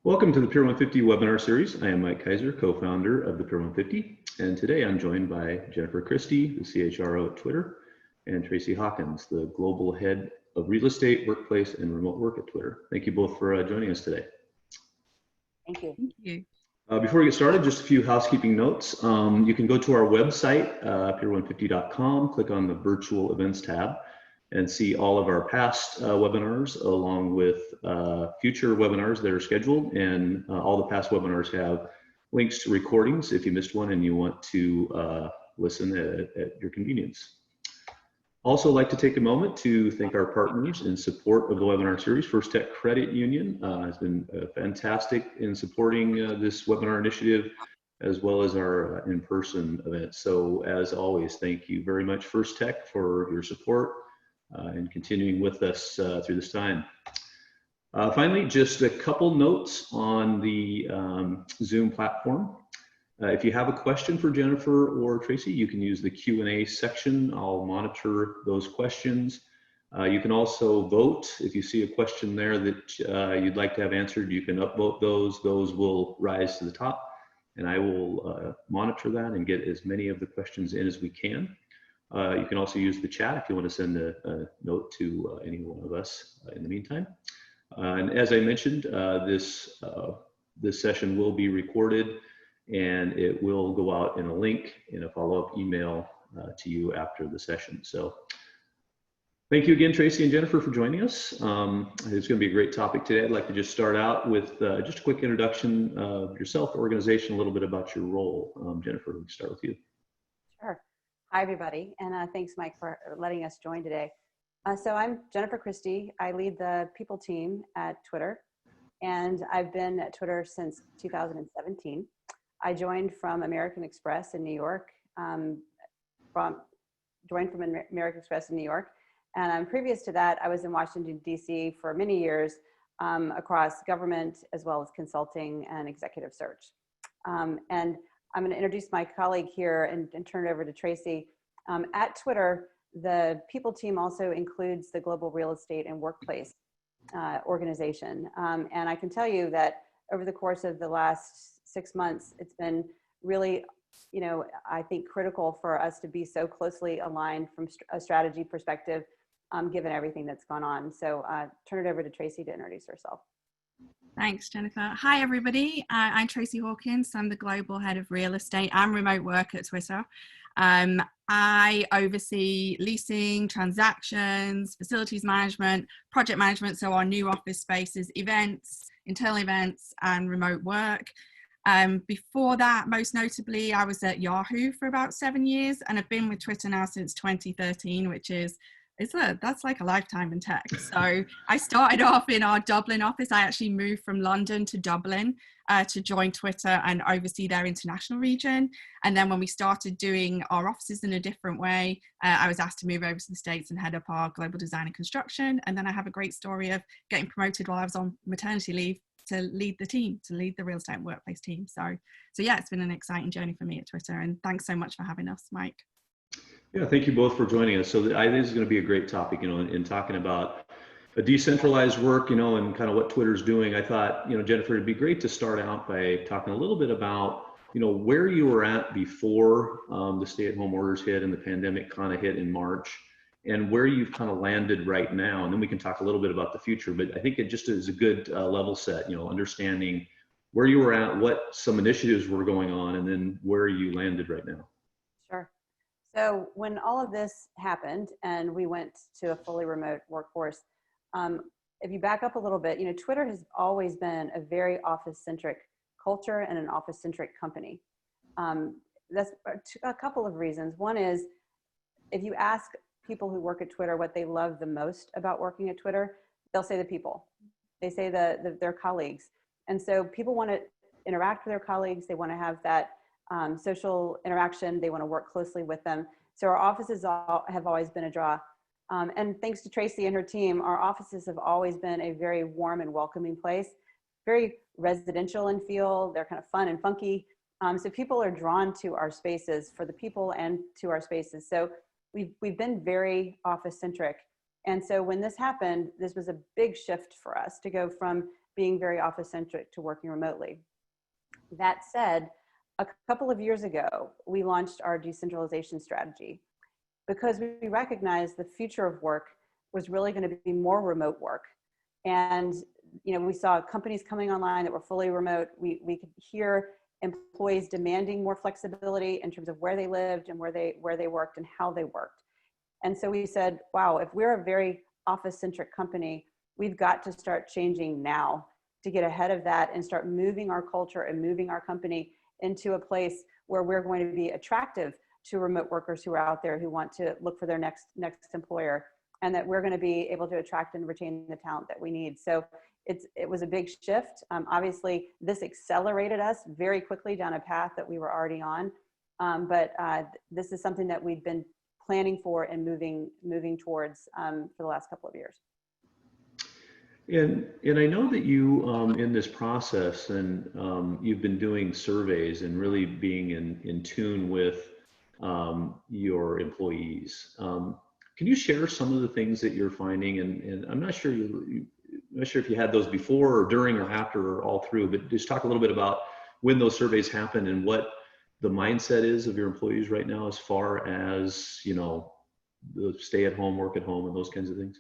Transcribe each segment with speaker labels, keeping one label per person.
Speaker 1: Welcome to the Pier 150 webinar series. I am Mike Kaiser, co-founder of the Pier 150, and today I'm joined by Jennifer Christie, the CHRO at Twitter, and Tracy Hawkins, the global head of real estate, workplace, and remote work at Twitter. Thank you both for joining us today.
Speaker 2: Thank you.
Speaker 3: Thank you.
Speaker 1: Before we get started, just a few housekeeping notes. You can go to our website, pier150.com, click on the virtual events tab, and see all of our past webinars along with future webinars that are scheduled. And all the past webinars have links to recordings if you missed one and you want to listen at your convenience. Also like to take a moment to thank our partners in support of the webinar series. First Tech Credit Union has been fantastic in supporting this webinar initiative, as well as our in-person events. So as always, thank you very much, First Tech, for your support and continuing with us through this time. Finally, just a couple notes on the Zoom platform. If you have a question for Jennifer or Tracy, you can use the Q&A section. I'll monitor those questions. You can also vote. If you see a question there that you'd like to have answered, you can upvote those. Those will rise to the top, and I will monitor that and get as many of the questions in as we can. You can also use the chat if you want to send a note to any one of us in the meantime. And as I mentioned, this session will be recorded, and it will go out in a link in a follow-up email to you after the session. So thank you again, Tracy and Jennifer, for joining us. It's going to be a great topic today. I'd like to just start out with just a quick introduction of yourself, organization, a little bit about your role. Jennifer, we can start with you.
Speaker 2: Sure. Hi, everybody. And thanks, Mike, for letting us join today. So I'm Jennifer Christie. I lead the people team at Twitter, and I've been at Twitter since 2017. I joined from American Express in New York, and previous to that, I was in Washington, D.C. for many years across government as well as consulting and executive search. And I'm going to introduce my colleague here and turn it over to Tracy. At Twitter, the people team also includes the global real estate and workplace organization. And I can tell you that over the course of the last 6 months, it's been really, I think critical for us to be so closely aligned from a strategy perspective, given everything that's gone on. So turn it over to Tracy to introduce herself.
Speaker 3: Thanks, Jennifer. Hi, everybody. I'm Tracy Hawkins. I'm the global head of real estate and remote work at Twitter. I oversee leasing, transactions, facilities management, project management, so our new office spaces, events, internal events, and remote work. Before that, most notably, I was at Yahoo for about 7 years, and I've been with Twitter now since 2013, which is that's like a lifetime in tech. So I started off in our Dublin office. I actually moved from London to Dublin to join Twitter and oversee their international region. And then when we started doing our offices in a different way, I was asked to move over to the States and head up our global design and construction. And then I have a great story of getting promoted while I was on maternity leave to lead the team, to lead the real estate and workplace team. So yeah, it's been an exciting journey for me at Twitter. And thanks so much for having us, Mike.
Speaker 1: Yeah, thank you both for joining us. So I think this is going to be a great topic, in talking about a decentralized work, and kind of what Twitter's doing. I thought, Jennifer, it'd be great to start out by talking a little bit about, where you were at before the stay-at-home orders hit and the pandemic kind of hit in March, and where you've kind of landed right now. And then we can talk a little bit about the future, but I think it just is a good level set, understanding where you were at, what some initiatives were going on, and then where you landed right now.
Speaker 2: Sure. So when all of this happened and we went to a fully remote workforce, if you back up a little bit, Twitter has always been a very office-centric culture and an office-centric company. That's a couple of reasons. One is, if you ask people who work at Twitter what they love the most about working at Twitter, they'll say the people. They say their colleagues. And so people want to interact with their colleagues. They want to have that social interaction. They want to work closely with them. So our offices have always been a draw. And thanks to Tracy and her team, our offices have always been a very warm and welcoming place, very residential in feel. They're kind of fun and funky. So people are drawn to our spaces for the people and to our spaces. So we've been very office centric. And so when this happened, this was a big shift for us to go from being very office-centric to working remotely. That said, a couple of years ago, we launched our decentralization strategy because we recognized the future of work was really going to be more remote work. And we saw companies coming online that were fully remote. We could hear employees demanding more flexibility in terms of where they lived and where they worked and how they worked. And so we said, wow, if we're a very office-centric company, we've got to start changing now to get ahead of that and start moving our culture and moving our company into a place where we're going to be attractive to remote workers who are out there who want to look for their next employer, and that we're going to be able to attract and retain the talent that we need. So it was a big shift. Obviously, this accelerated us very quickly down a path that we were already on. But this is something that we've been planning for and moving towards for the last couple of years.
Speaker 1: And I know that you, in this process, and you've been doing surveys and really being in tune with your employees. Can you share some of the things that you're finding? And I'm not sure I'm not sure if you had those before or during or after or all through, but just talk a little bit about when those surveys happen and what the mindset is of your employees right now as far as, the stay at home, work at home, and those kinds of things.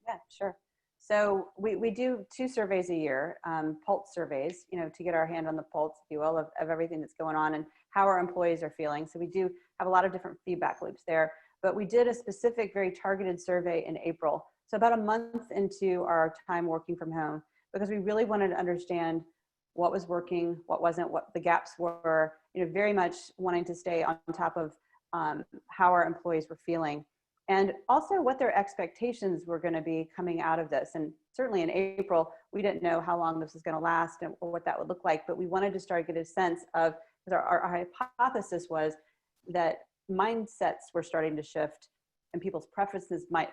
Speaker 2: Yeah, sure. So we do 2 surveys a year, pulse surveys, to get our hand on the pulse, if you will, of everything that's going on and how our employees are feeling. So we do have a lot of different feedback loops there, but we did a specific, very targeted survey in April. So about a month into our time working from home, because we really wanted to understand what was working, what wasn't, what the gaps were, very much wanting to stay on top of how our employees were feeling. And also what their expectations were going to be coming out of this. And certainly in April, we didn't know how long this was going to last or what that would look like, but we wanted to start to get a sense of, because our hypothesis was that mindsets were starting to shift and people's preferences might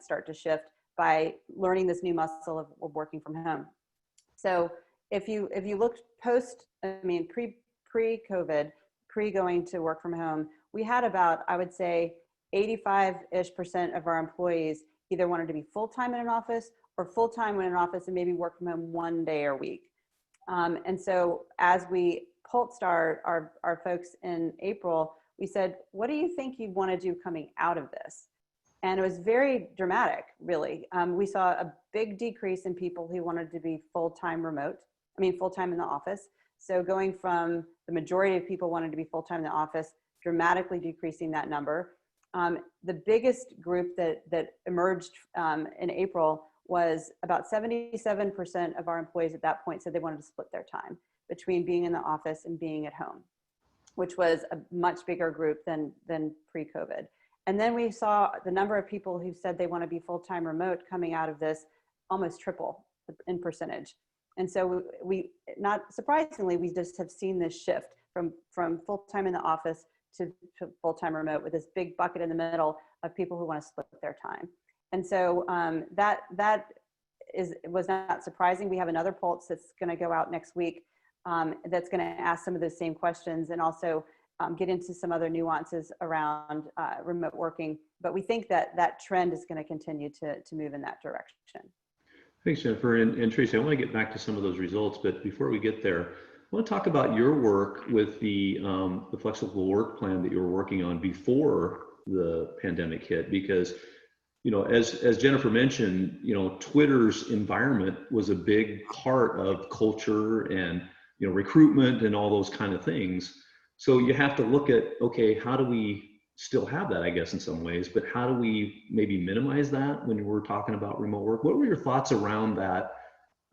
Speaker 2: start to shift by learning this new muscle of working from home. So if you looked pre-COVID, pre-going to work from home, we had about, I would say, 85-ish% of our employees either wanted to be full-time in an office or full-time in an office and maybe work from home one day a week. And so as we pulsed our folks in April, we said, what do you think you want to do coming out of this? And it was very dramatic, really. We saw a big decrease in people who wanted to be full-time full-time in the office. So going from the majority of people wanted to be full-time in the office, dramatically decreasing that number. The biggest group that emerged in April was about 77% of our employees at that point said they wanted to split their time between being in the office and being at home, which was a much bigger group than pre-COVID. And then we saw the number of people who said they want to be full-time remote coming out of this almost triple in percentage. And so we not surprisingly, we just have seen this shift from full-time in the office to full-time remote, with this big bucket in the middle of people who want to split their time. And so that was not surprising. We have another pulse that's going to go out next week that's going to ask some of those same questions and also get into some other nuances around remote working. But we think that trend is going to continue to move in that direction.
Speaker 1: Thanks, Jennifer. And Tracy, I want to get back to some of those results, but before we get there, I want to talk about your work with the flexible work plan that you were working on before the pandemic hit, because, as Jennifer mentioned, Twitter's environment was a big part of culture and, recruitment and all those kind of things. So you have to look at, okay, how do we still have that, I guess, in some ways, but how do we maybe minimize that when we're talking about remote work? What were your thoughts around that?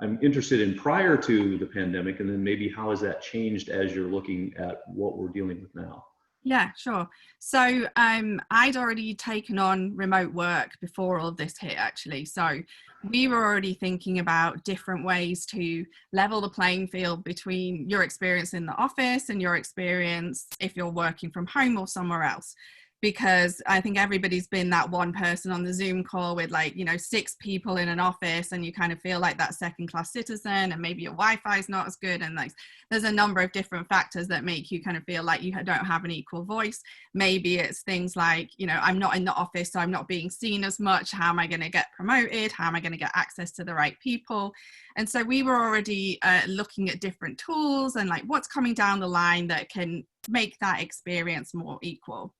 Speaker 1: I'm interested in prior to the pandemic, and then maybe how has that changed as you're looking at what we're dealing with now?
Speaker 3: Yeah, sure. So I'd already taken on remote work before all this hit, actually. So we were already thinking about different ways to level the playing field between your experience in the office and your experience if you're working from home or somewhere else. because I think everybody's been that one person on the Zoom call with, like, you know, 6 people in an office, and you kind of feel like that second class citizen, and maybe your Wi-Fi is not as good, and like there's a number of different factors that make you kind of feel like you don't have an equal voice. Maybe it's things like, you know, I'm not in the office, so I'm not being seen as much. How am I going to get promoted? How am I going to get access to the right people? And so we were already looking at different tools and like what's coming down the line that can make that experience more equal.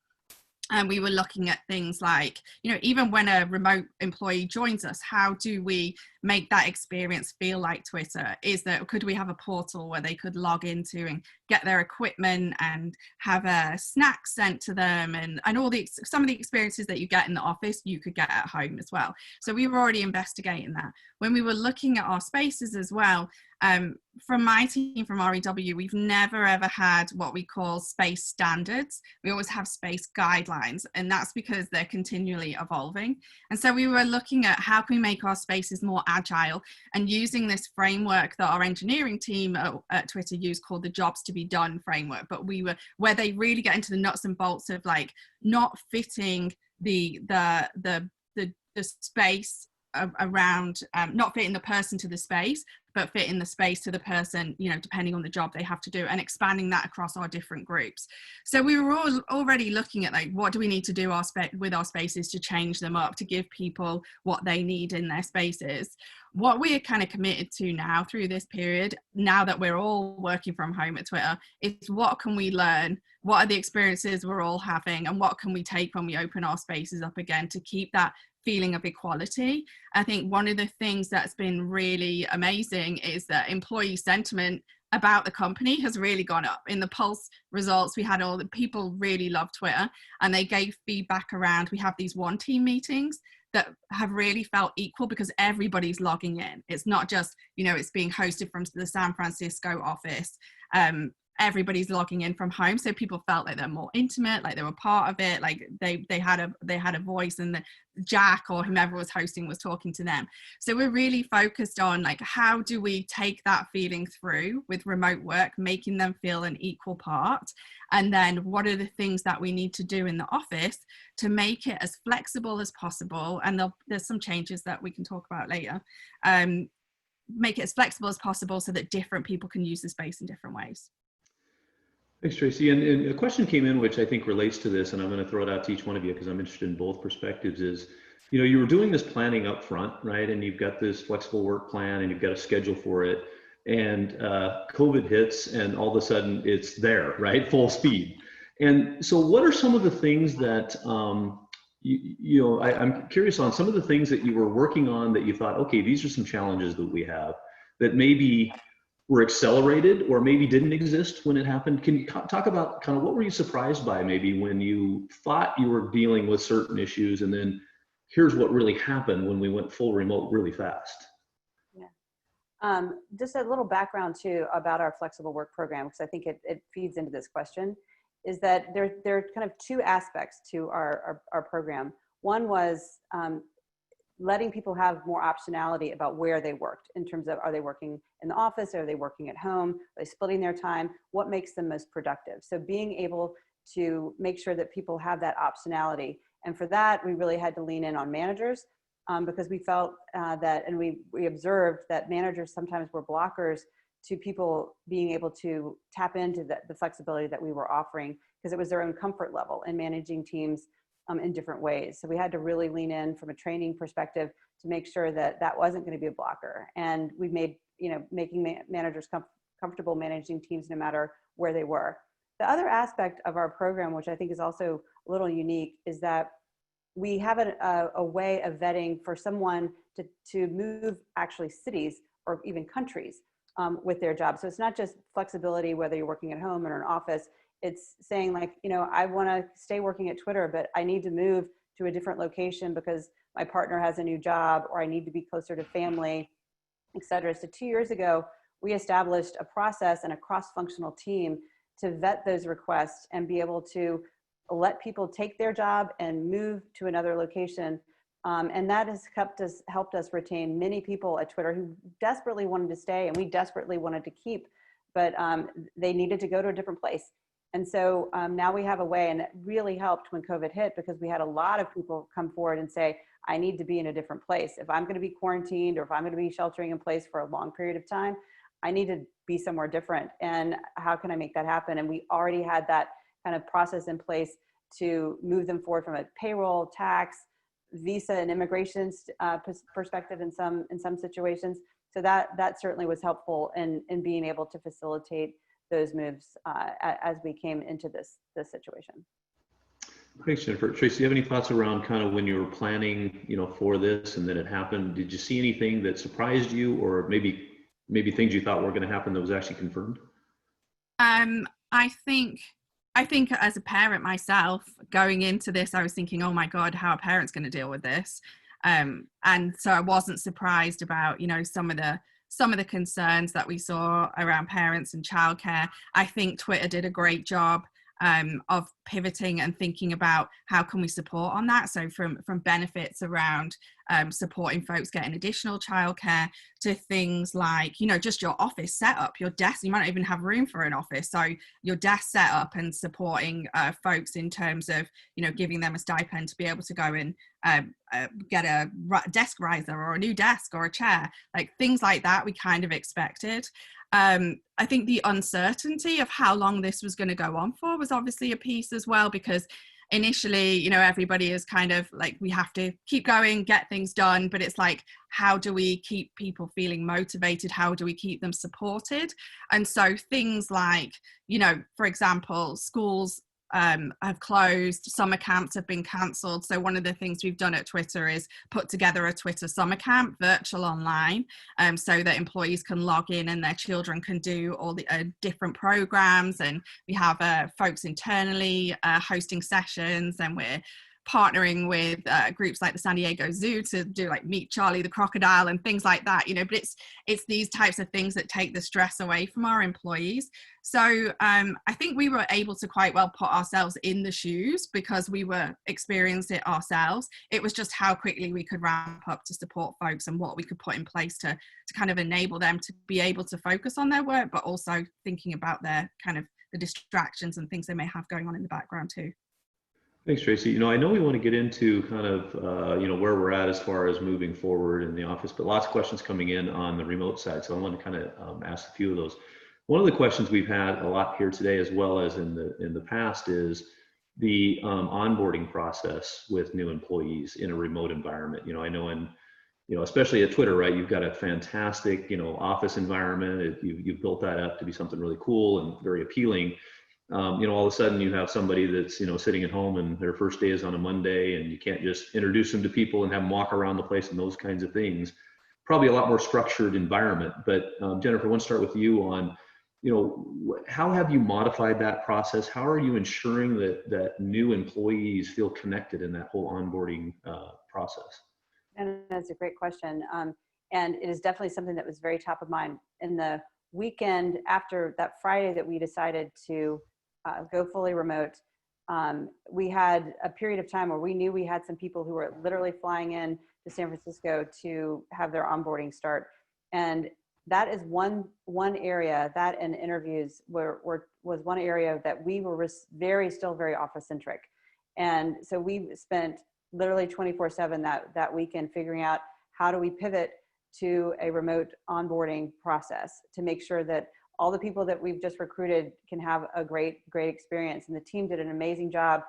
Speaker 3: And we were looking at things like, you know, even when a remote employee joins us, how do we make that experience feel like Twitter? Could we have a portal where they could log into and get their equipment and have a snack sent to them, and some of the experiences that you get in the office, you could get at home as well. So we were already investigating that. When we were looking at our spaces as well, from my team, from REW, we've never ever had what we call space standards. We always have space guidelines, and that's because they're continually evolving. And so we were looking at how can we make our spaces more agile, and using this framework that our engineering team at Twitter use called the jobs to be done framework. But where they really get into the nuts and bolts of like not fitting the space around, not fitting the person to the space, but fitting the space to the person, you know, depending on the job they have to do, and expanding that across our different groups. So we were already looking at like, what do we need to do with our spaces to change them up, to give people what they need in their spaces. What we are kind of committed to now through this period, now that we're all working from home at Twitter, is what can we learn? What are the experiences we're all having? And what can we take when we open our spaces up again to keep that feeling of equality? I think one of the things that's been really amazing is that employee sentiment about the company has really gone up. In the Pulse results, we had all the people really love Twitter, and they gave feedback around, we have these one team meetings that have really felt equal because everybody's logging in. It's not just, you know, it's being hosted from the San Francisco office. Everybody's logging in from home, so people felt like they're more intimate, like they were part of it, like they had a voice, and Jack or whomever was hosting was talking to them. So we're really focused on like, how do we take that feeling through with remote work, making them feel an equal part, and then what are the things that we need to do in the office to make it as flexible as possible. And there's some changes that we can talk about later. Make it as flexible as possible so that different people can use the space in different ways.
Speaker 1: Thanks, Tracy. And a question came in, which I think relates to this, and I'm going to throw it out to each one of you because I'm interested in both perspectives, is, you know, you were doing this planning up front, right? And you've got this flexible work plan and you've got a schedule for it. And COVID hits and all of a sudden it's there, right? Full speed. And so what are some of the things that, I'm curious on some of the things that you were working on that you thought, okay, these are some challenges that we have that maybe were accelerated or maybe didn't exist when it happened. Can you talk about kind of what were you surprised by maybe when you thought you were dealing with certain issues, and then here's what really happened when we went full remote really fast?
Speaker 2: Yeah. Just a little background too about our flexible work program, because I think it feeds into this question, is that there are kind of 2 aspects to our program. One was letting people have more optionality about where they worked, in terms of, are they working in the office? Are they working at home? Are they splitting their time? What makes them most productive? So being able to make sure that people have that optionality. And for that, we really had to lean in on managers because we felt that, and we observed that managers sometimes were blockers to people being able to tap into the flexibility that we were offering, because it was their own comfort level in managing teams in different ways. So we had to really lean in from a training perspective to make sure that that wasn't going to be a blocker. And we made, making managers comfortable managing teams no matter where they were. The other aspect of our program, which I think is also a little unique, is that we have a way of vetting for someone to move actually cities or even countries with their job. So it's not just flexibility, whether you're working at home or in an office. It's saying like, I want to stay working at Twitter, but I need to move to a different location because my partner has a new job, or I need to be closer to family, et cetera. So 2 years ago, we established a process and a cross-functional team to vet those requests and be able to let people take their job and move to another location. And that has helped us retain many people at Twitter who desperately wanted to stay, and we desperately wanted to keep, but they needed to go to a different place. And so now we have a way, and it really helped when COVID hit, because we had a lot of people come forward and say, I need to be in a different place. If I'm going to be quarantined, or if I'm going to be sheltering in place for a long period of time, I need to be somewhere different. And how can I make that happen? And we already had that kind of process in place to move them forward from a payroll, tax, visa, and immigration perspective in some situations. So that certainly was helpful in being able to facilitate those moves as we came into this situation.
Speaker 1: Thanks, Jennifer. Tracy, do you have any thoughts around kind of when you were planning, for this and then it happened? Did you see anything that surprised you, or maybe things you thought were going to happen that was actually confirmed?
Speaker 3: I think as a parent myself, going into this, I was thinking, oh my God, how are parents going to deal with this? And so I wasn't surprised about, some of the concerns that we saw around parents and childcare. I think Twitter did a great job of pivoting and thinking about how can we support on that. So from benefits around supporting folks getting additional childcare, to things like, just your office setup, your desk. You might not even have room for an office, so your desk setup, and supporting folks in terms of, giving them a stipend to be able to go and get a desk riser or a new desk or a chair, like things like that we kind of expected. I think the uncertainty of how long this was going to go on for was obviously a piece as well, because initially, everybody is kind of like, we have to keep going, get things done, but it's like, how do we keep people feeling motivated? How do we keep them supported? And so things like, for example, schools have closed, summer camps have been cancelled. So one of the things we've done at Twitter is put together a Twitter summer camp, virtual online, so that employees can log in and their children can do all the different programs. And we have folks internally hosting sessions, and we're partnering with groups like the San Diego Zoo to do like Meet Charlie the Crocodile and things like that, but it's these types of things that take the stress away from our employees. So I think we were able to quite well put ourselves in the shoes, because we were experiencing it ourselves. It was just how quickly we could ramp up to support folks, and what we could put in place to kind of enable them to be able to focus on their work, but also thinking about their kind of the distractions and things they may have going on in the background too.
Speaker 1: Thanks, Tracy. I know we want to get into kind of, where we're at as far as moving forward in the office, but lots of questions coming in on the remote side. So I want to kind of ask a few of those. One of the questions we've had a lot here today, as well as in the past, is the onboarding process with new employees in a remote environment. I know especially at Twitter, right? You've got a fantastic, office environment. You've built that up to be something really cool and very appealing. All of a sudden you have somebody that's, sitting at home and their first day is on a Monday, and you can't just introduce them to people and have them walk around the place and those kinds of things. Probably a lot more structured environment. But Jennifer, I want to start with you on, how have you modified that process? How are you ensuring that new employees feel connected in that whole onboarding process?
Speaker 2: And that's a great question. And it is definitely something that was very top of mind. In the weekend after that Friday that we decided to go fully remote, we had a period of time where we knew we had some people who were literally flying in to San Francisco to have their onboarding start. And that is one area, that and interviews was one area that we were still very office centric. And so we spent literally 24/7 that weekend figuring out, how do we pivot to a remote onboarding process to make sure that all the people that we've just recruited can have a great experience. And the team did an amazing job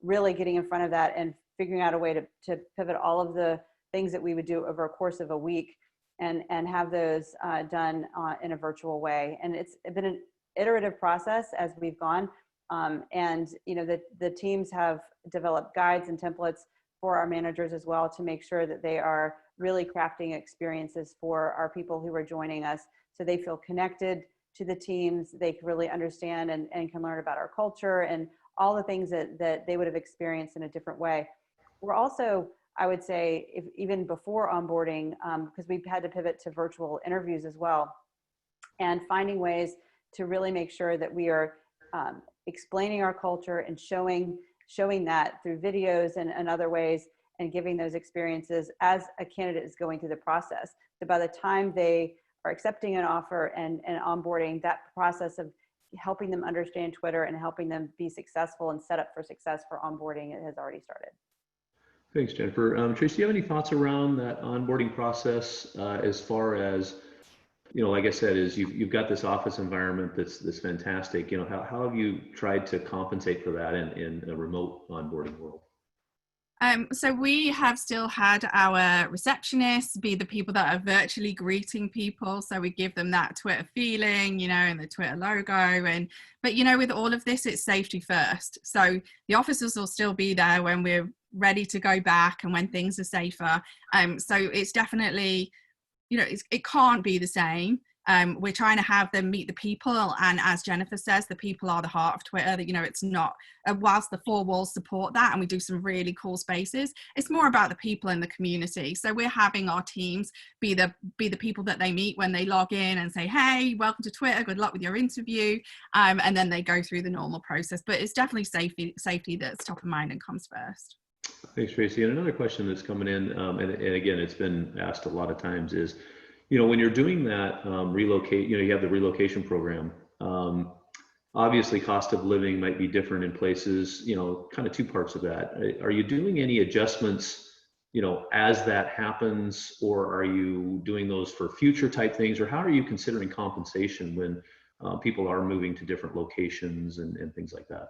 Speaker 2: really getting in front of that and figuring out a way to pivot all of the things that we would do over a course of a week and have those done in a virtual way. And it's been an iterative process as we've gone. And the teams have developed guides and templates for our managers as well, to make sure that they are really crafting experiences for our people who are joining us, so they feel connected to the teams, they can really understand and can learn about our culture and all the things that they would have experienced in a different way. We're also, I would say, even before onboarding, because we've had to pivot to virtual interviews as well, and finding ways to really make sure that we are explaining our culture and showing that through videos and other ways, and giving those experiences as a candidate is going through the process. So by the time they are accepting an offer and onboarding, that process of helping them understand Twitter and helping them be successful and set up for success for onboarding, it has already started.
Speaker 1: Thanks, Jennifer. Tracy, do you have any thoughts around that onboarding process as far as, like I said, is you've got this office environment that's fantastic. How have you tried to compensate for that in a remote onboarding world?
Speaker 3: So we have still had our receptionists be the people that are virtually greeting people. So we give them that Twitter feeling, and the Twitter logo. But with all of this, it's safety first. So the officers will still be there when we're ready to go back and when things are safer. So it's definitely, it can't be the same. We're trying to have them meet the people, and as Jennifer says, the people are the heart of Twitter. It's not, whilst the four walls support that and we do some really cool spaces, it's more about the people in the community. So we're having our teams be the people that they meet when they log in and say, hey, welcome to Twitter, good luck with your interview, and then they go through the normal process. But it's definitely safety that's top of mind and comes first.
Speaker 1: Thanks, Tracy. And another question that's coming in, and again, it's been asked a lot of times, is when you're doing that relocate, you have the relocation program. Obviously, cost of living might be different in places. Kind of two parts of that. Are you doing any adjustments, as that happens, or are you doing those for future type things, or how are you considering compensation when people are moving to different locations and things like that?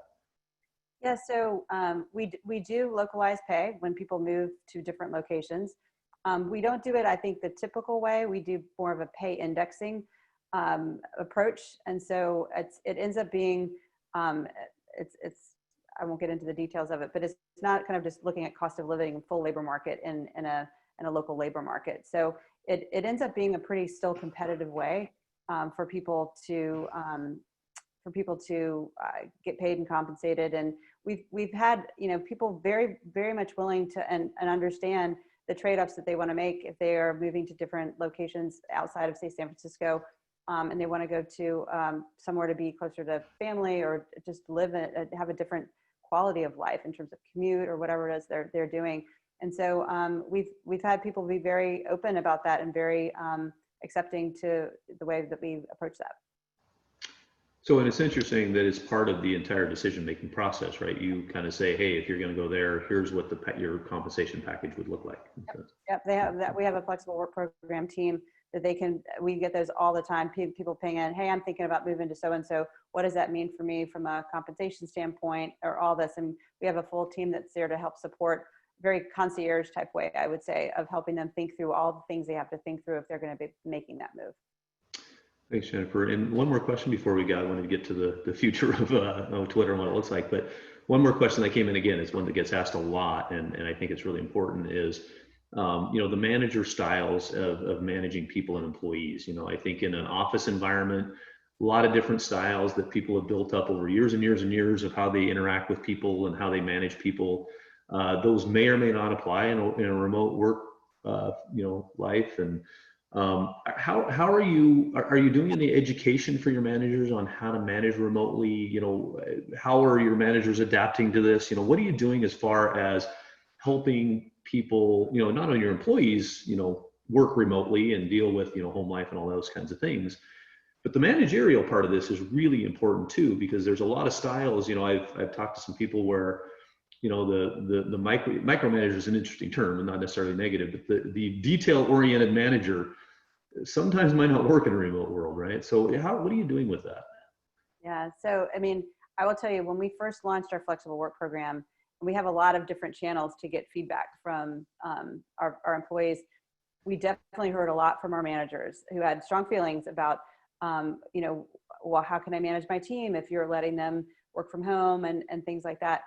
Speaker 2: Yeah, so we do localized pay when people move to different locations. We don't do it, I think, the typical way. We do more of a pay indexing approach, and so it ends up being it's I won't get into the details of it, but it's not kind of just looking at cost of living and full labor market in a local labor market. So it ends up being a pretty still competitive way for people to get paid and compensated. And we've had people very, very much willing to and understand the trade-offs that they want to make if they are moving to different locations outside of, say, San Francisco, and they want to go to somewhere to be closer to family or just live and have a different quality of life in terms of commute or whatever it is they're doing. And so we've had people be very open about that and very accepting to the way that we approach that.
Speaker 1: So in a sense, you're saying that it's part of the entire decision-making process, right? You kind of say, hey, if you're going to go there, here's what your compensation package would look like.
Speaker 2: Yep, they have that. We have a flexible work program team that we get those all the time. People ping in, hey, I'm thinking about moving to so-and-so. What does that mean for me from a compensation standpoint or all this? And we have a full team that's there to help support, very concierge type way, I would say, of helping them think through all the things they have to think through if they're going to be making that move.
Speaker 1: Thanks, Jennifer. And one more question before I wanted to get to the future of Twitter and what it looks like. But one more question that came in, again, is one that gets asked a lot, and I think it's really important, is the manager styles of managing people and employees. I think in an office environment, a lot of different styles that people have built up over years and years and years of how they interact with people and how they manage people. Those may or may not apply in a remote work life. And how are you doing any education for your managers on how to manage remotely? How are your managers adapting to this? What are you doing as far as helping people, not only your employees, work remotely and deal with, home life and all those kinds of things, but the managerial part of this is really important too, because there's a lot of styles. I've talked to some people where, the micromanager is an interesting term and not necessarily negative, but the detail-oriented manager sometimes might not work in a remote world, right? So what are you doing with that?
Speaker 2: Yeah, so I will tell you, when we first launched our flexible work program, we have a lot of different channels to get feedback from our employees. We definitely heard a lot from our managers who had strong feelings about, well, how can I manage my team if you're letting them work from home and things like that.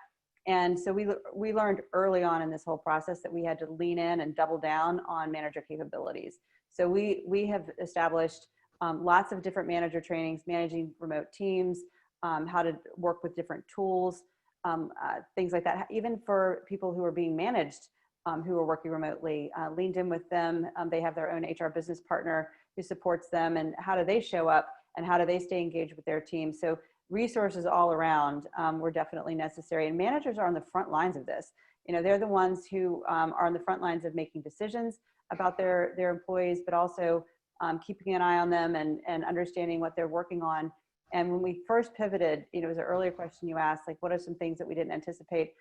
Speaker 2: And so we learned early on in this whole process that we had to lean in and double down on manager capabilities. So we have established lots of different manager trainings, managing remote teams, how to work with different tools, things like that. Even for people who are being managed, who are working remotely, leaned in with them. They have their own HR business partner who supports them, and how do they show up and how do they stay engaged with their team? So resources all around were definitely necessary, and managers are on the front lines of this. They're the ones who are on the front lines of making decisions about their employees, but also keeping an eye on them and understanding what they're working on. And when we first pivoted, it was an earlier question you asked, like, what are some things that we didn't anticipate?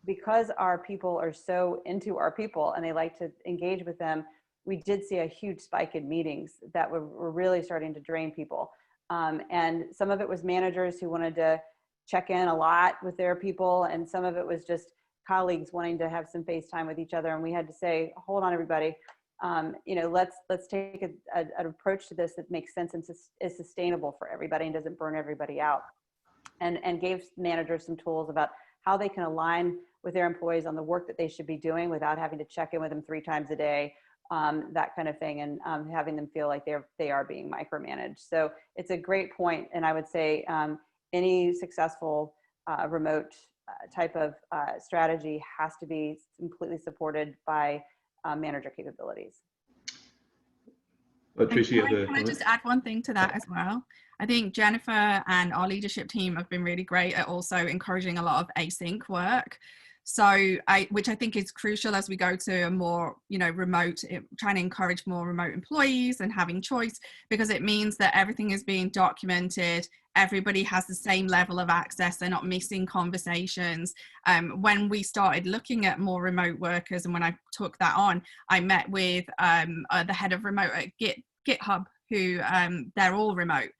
Speaker 2: Because our people are so into our people and they like to engage with them, we did see a huge spike in meetings that were really starting to drain people. And some of it was managers who wanted to check in a lot with their people, and some of it was just colleagues wanting to have some FaceTime with each other. And we had to say, hold on, everybody, let's take an approach to this that makes sense and is sustainable for everybody and doesn't burn everybody out. And gave managers some tools about how they can align with their employees on the work that they should be doing without having to check in with them 3 times a day, that kind of thing, and having them feel like they are being micromanaged. So it's a great point, and I would say any successful remote type of strategy has to be completely supported by manager capabilities.
Speaker 1: Tracy, you have a
Speaker 3: Can I just add one thing to that as well? I think Jennifer and our leadership team have been really great at also encouraging a lot of async work. So which I think is crucial as we go to a more, remote, trying to encourage more remote employees and having choice, because it means that everything is being documented. Everybody has the same level of access. They're not missing conversations. When we started looking at more remote workers, and when I took that on, I met with the head of remote at GitHub, who they're all remote.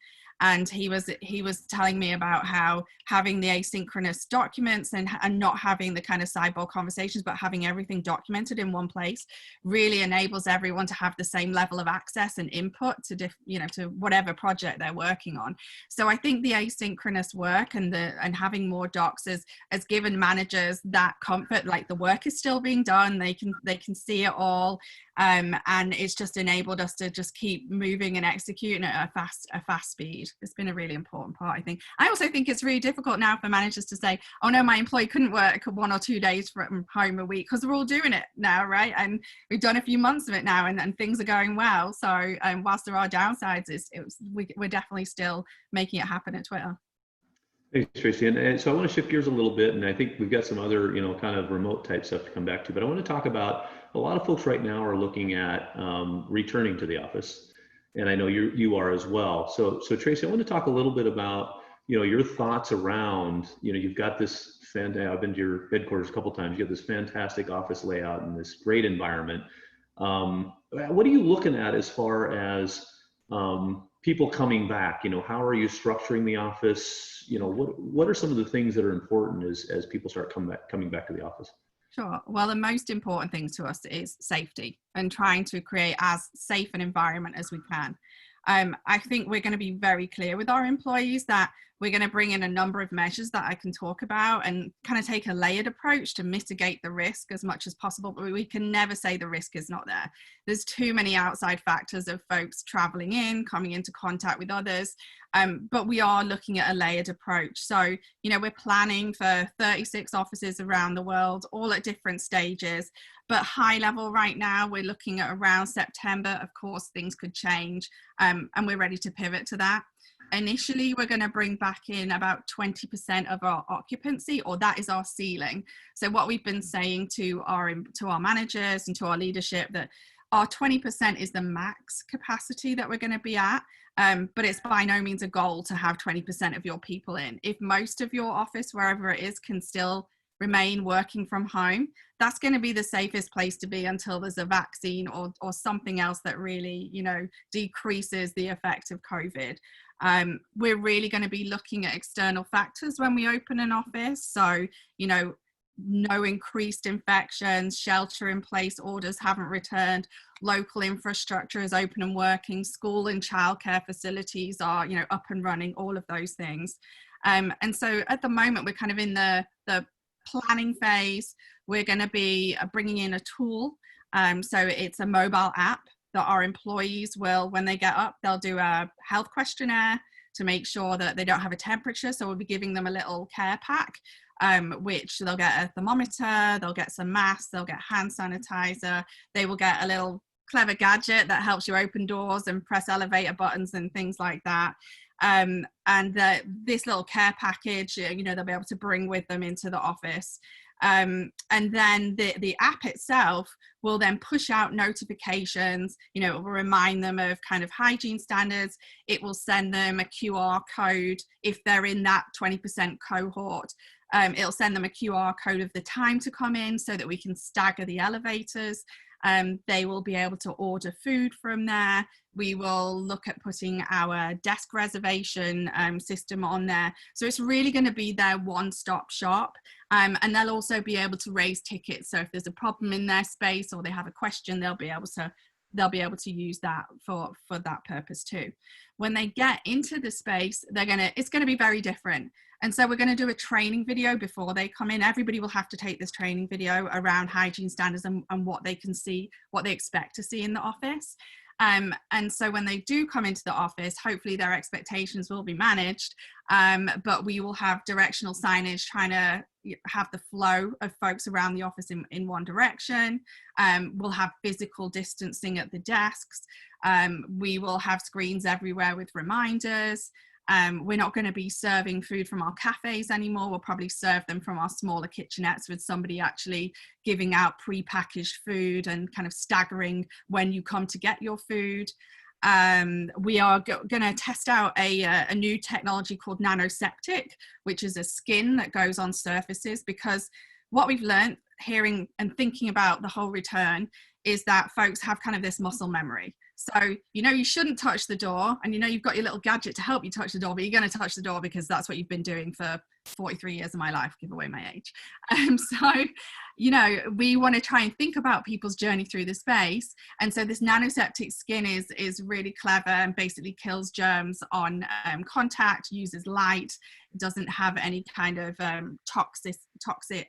Speaker 3: And he was telling me about how having the asynchronous documents and not having the kind of sidebar conversations, but having everything documented in one place really enables everyone to have the same level of access and input to to whatever project they're working on. So I think the asynchronous work and having more docs has given managers that comfort, like the work is still being done, they can see it all. And it's just enabled us to just keep moving and executing at a fast speed. It's been a really important part, I think. I also think it's really difficult now for managers to say, oh no, my employee couldn't work 1 or 2 days from home a week, because we're all doing it now, right? And we've done a few months of it now, and things are going well. So whilst there are downsides, we're definitely still making it happen at Twitter.
Speaker 1: Thanks, Tracy. And so I want to shift gears a little bit, and I think we've got some other, kind of remote type stuff to come back to, but I want to talk about a lot of folks right now are looking at returning to the office, and I know you are as well. So Tracy, I want to talk a little bit about, your thoughts around, you've got this I've been to your headquarters a couple times. You have this fantastic office layout and this great environment. What are you looking at as far as people coming back? How are you structuring the office? What are some of the things that are important as people start coming back to the office?
Speaker 3: Sure. Well, the most important thing to us is safety and trying to create as safe an environment as we can. I think we're going to be very clear with our employees that we're going to bring in a number of measures that I can talk about and kind of take a layered approach to mitigate the risk as much as possible. But we can never say the risk is not there. There's too many outside factors of folks traveling in, coming into contact with others. But we are looking at a layered approach. So, we're planning for 36 offices around the world, all at different stages. But high level right now, we're looking at around September. Of course, things could change, and we're ready to pivot to that. Initially, we're going to bring back in about 20% of our occupancy, or that is our ceiling. So what we've been saying to our managers and to our leadership, that our 20% is the max capacity that we're going to be at. But it's by no means a goal to have 20% of your people in. If most of your office, wherever it is, can still remain working from home, that's going to be the safest place to be until there's a vaccine or something else that really, decreases the effect of COVID. We're really going to be looking at external factors when we open an office. So, no increased infections, shelter in place orders haven't returned, local infrastructure is open and working, school and childcare facilities are, up and running, all of those things. And so at the moment, we're kind of in the planning phase. We're going to be bringing in a tool. So it's a mobile app that our employees will, when they get up, they'll do a health questionnaire to make sure that they don't have a temperature. So we'll be giving them a little care pack, which they'll get a thermometer, they'll get some masks, they'll get hand sanitizer, they will get a little clever gadget that helps you open doors and press elevator buttons and things like that. And this little care package, they'll be able to bring with them into the office. And then the app itself will then push out notifications. You know, it will remind them of kind of hygiene standards. It will send them a QR code if they're in that 20% cohort. It'll send them a QR code of the time to come in so that we can stagger the elevators. They will be able to order food from there. We will look at putting our desk reservation system on there. So it's really going to be their one-stop shop. And they'll also be able to raise tickets. So if there's a problem in their space or they have a question, they'll be able to use that for that purpose too. When they get into the space, it's going to be very different. And so we're going to do a training video before they come in. Everybody will have to take this training video around hygiene standards and what they can see, what they expect to see in the office. And so when they do come into the office, hopefully their expectations will be managed, but we will have directional signage trying to have the flow of folks around the office in one direction. We'll have physical distancing at the desks. We will have screens everywhere with reminders. We're not going to be serving food from our cafes anymore. We'll probably serve them from our smaller kitchenettes with somebody actually giving out pre-packaged food and kind of staggering when you come to get your food. We are going to test out a new technology called nanoseptic, which is a skin that goes on surfaces, because what we've learned hearing and thinking about the whole return is that folks have kind of this muscle memory. So, you know, you shouldn't touch the door, and you know, you've got your little gadget to help you touch the door, but you're going to touch the door because that's what you've been doing for 43 years of my life, give away my age. So, you know, we want to try and think about people's journey through the space. And so this nanoseptic skin is really clever and basically kills germs on contact, uses light, doesn't have any kind of toxic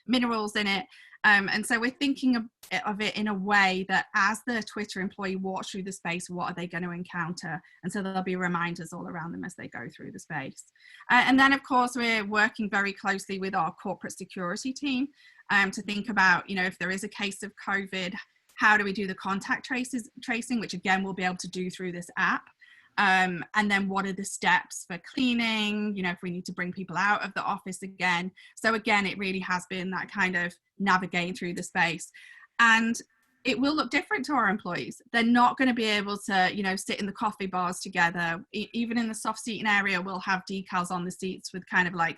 Speaker 3: minerals in it. And so we're thinking of it in a way that as the Twitter employee walks through the space, what are they going to encounter? And so there'll be reminders all around them as they go through the space. And then, of course, we're working very closely with our corporate security team to think about, you know, if there is a case of COVID, how do we do the contact tracing, which again, we'll be able to do through this app. And then what are the steps for cleaning, you know, if we need to bring people out of the office again. So again, it really has been that kind of navigating through the space. And it will look different to our employees. They're not going to be able to, you know, sit in the coffee bars together. Even in the soft seating area, we'll have decals on the seats with kind of like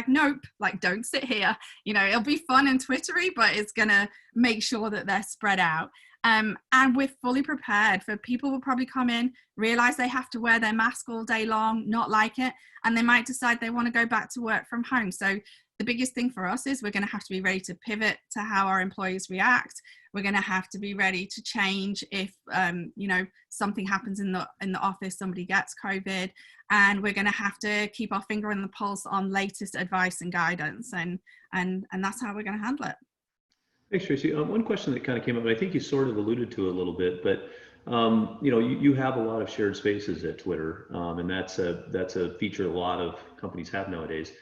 Speaker 3: #nope, like don't sit here. You know, it'll be fun and twittery, but it's going to make sure that they're spread out. And we're fully prepared for people will probably come in, realize they have to wear their mask all day long, not like it, and they might decide they want to go back to work from home. So the biggest thing for us is we're going to have to be ready to pivot to how our employees react. We're going to have to be ready to change if, you know, something happens in the office, somebody gets COVID, and we're going to have to keep our finger on the pulse on latest advice and guidance. And that's how we're going to handle it.
Speaker 1: Thanks, Tracy. One question that kind of came up, and I think you sort of alluded to it a little bit, but you know, you have a lot of shared spaces at Twitter, and that's a feature a lot of companies have nowadays.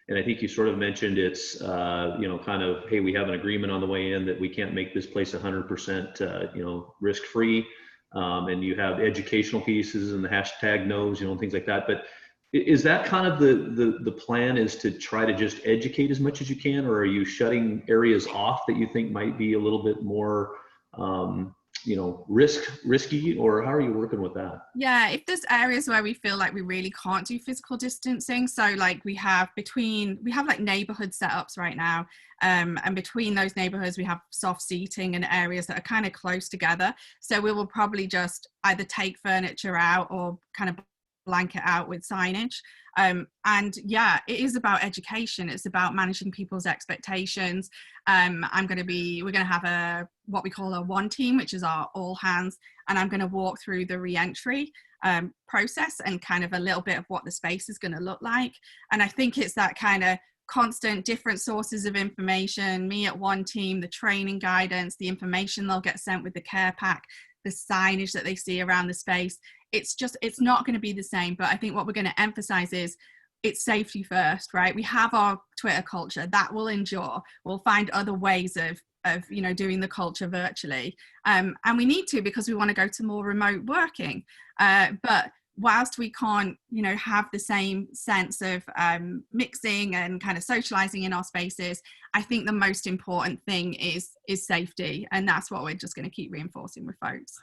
Speaker 1: And I think you sort of mentioned it's you know, kind of, hey, we have an agreement on the way in that we can't make this place 100% you know, risk-free, and you have educational pieces and the #knows, you know, things like that. But is that kind of the plan, is to try to just educate as much as you can, or are you shutting areas off that you think might be a little bit more, you know, risky, or how are you working with that?
Speaker 3: Yeah, if there's areas where we feel like we really can't do physical distancing, so like we have like neighborhood setups right now, and between those neighborhoods we have soft seating and areas that are kind of close together. So we will probably just either take furniture out or kind of blanket out with signage. And yeah, it is about education. It's about managing people's expectations. We're going to have what we call a one team, which is our all hands. And I'm going to walk through the re-entry process and kind of a little bit of what the space is going to look like. And I think it's that kind of constant different sources of information, me at one team, the training guidance, the information they'll get sent with the care pack, the signage that they see around the space. It's not going to be the same, but I think what we're going to emphasize is it's safety first, right? We have our Twitter culture that will endure. We'll find other ways of you know, doing the culture virtually, and we need to, because we want to go to more remote working. But whilst we can't, have the same sense of mixing and kind of socializing in our spaces, I think the most important thing is safety. And that's what we're just going to keep reinforcing with folks.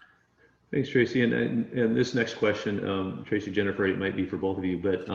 Speaker 1: Thanks, Tracy. And this next question, Tracy, Jennifer, it might be for both of you, but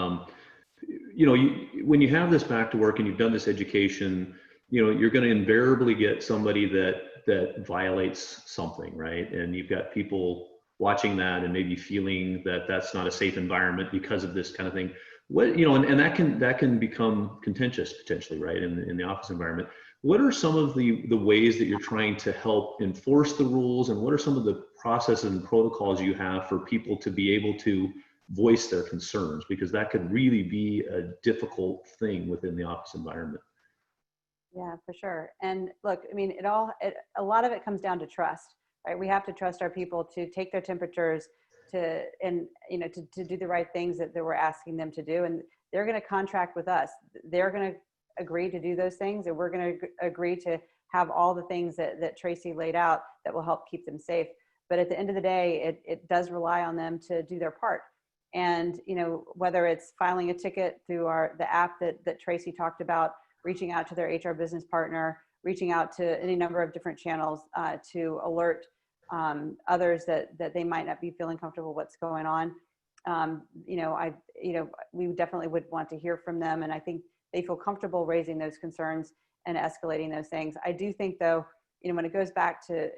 Speaker 1: when you have this back to work and you've done this education, you're going to invariably get somebody that violates something, right? And you've got people watching that and maybe feeling that that's not a safe environment because of this kind of thing. And that can become contentious potentially, right? In the office environment. What are some of the ways that you're trying to help enforce the rules, and what are some of the processes and protocols you have for people to be able to voice their concerns? Because that could really be a difficult thing within the office environment.
Speaker 2: Yeah, for sure. And look, I mean, a lot of it comes down to trust, right? We have to trust our people to take their temperatures, to do the right things that we're asking them to do. And they're going to contract with us. They're going to agree to do those things, and we're going to agree to have all the things that Tracy laid out that will help keep them safe. But at the end of the day, it does rely on them to do their part. And, whether it's filing a ticket through the app that Tracy talked about, reaching out to their HR business partner, reaching out to any number of different channels to alert others that they might not be feeling comfortable what's going on. We definitely would want to hear from them. And I think they feel comfortable raising those concerns and escalating those things. I do think, though, when it goes back to,